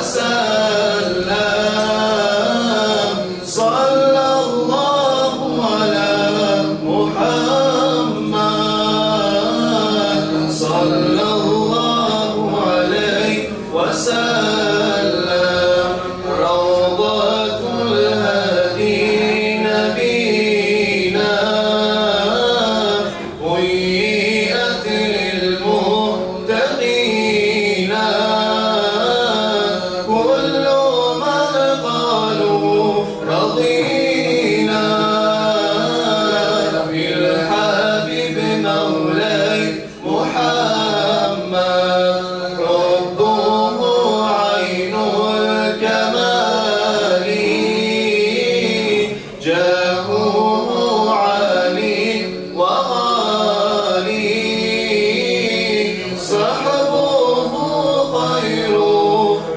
وسلم. صلى الله على محمد صلى الله عليه وسلم. روضة الهدي نبينا هيئت للمتقين. كل من قالوا رضينا بالحبيب مولاي محمد. حبه عين الكمال جاهه عالي وغالي. صحبه خير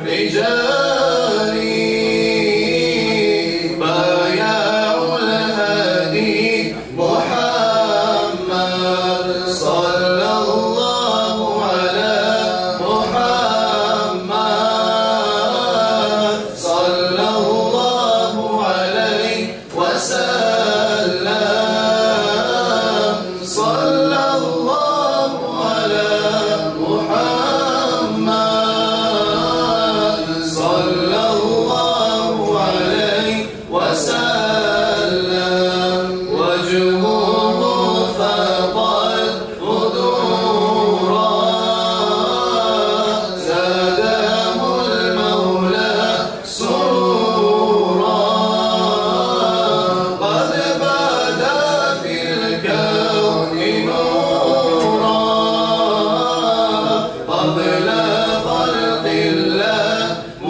رجالي بايع الهادي محمد. صلى الله على محمد صلى الله عليه وسلم. صلى الله على محمد صلى الله عليه وسلم. وجهه فاق القدور زاده المولى سرورا. قد بدا في الكون نورا قبل خلق الله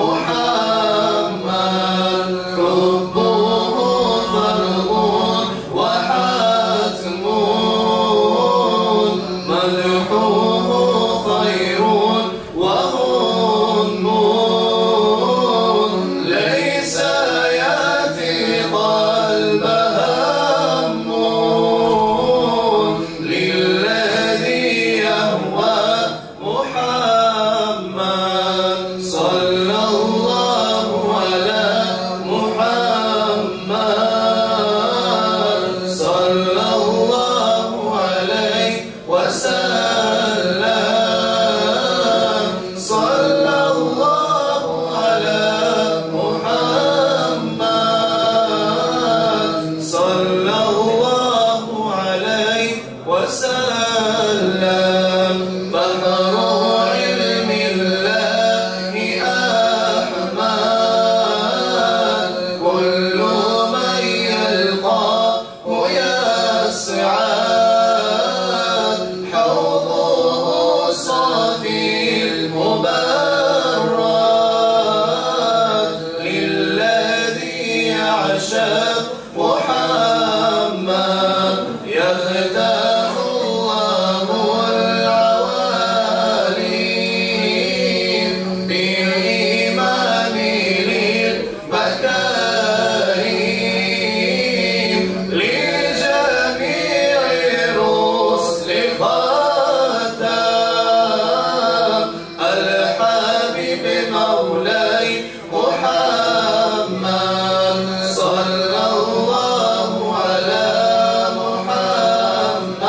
محمد. حبه فرض وحتم مدحوه خير وغنم. ليس يأتي قلبها هم للذي يهوى محمد. صلى الله على محمد صلى الله عليه وسلم. صلى الله على محمد صلى الله عليه وسلم. بحر علم الله أحمد كل من يلقاه يسعد. حوضه صافي المبرد للذي يعشق محمد. يفتح الله العوالي بالإيمان للمكارم. لجميع الرسل خاتم الحبيب مولاي محمد. صلى الله على محمد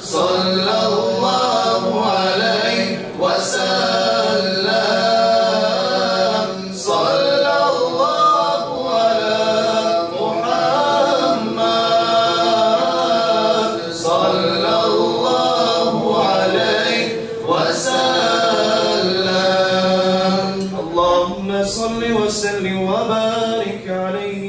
صلى الله عليه وسلم. صلى الله على محمد صلى الله عليه وسلم. اللهم صل وسلم وبارك عليه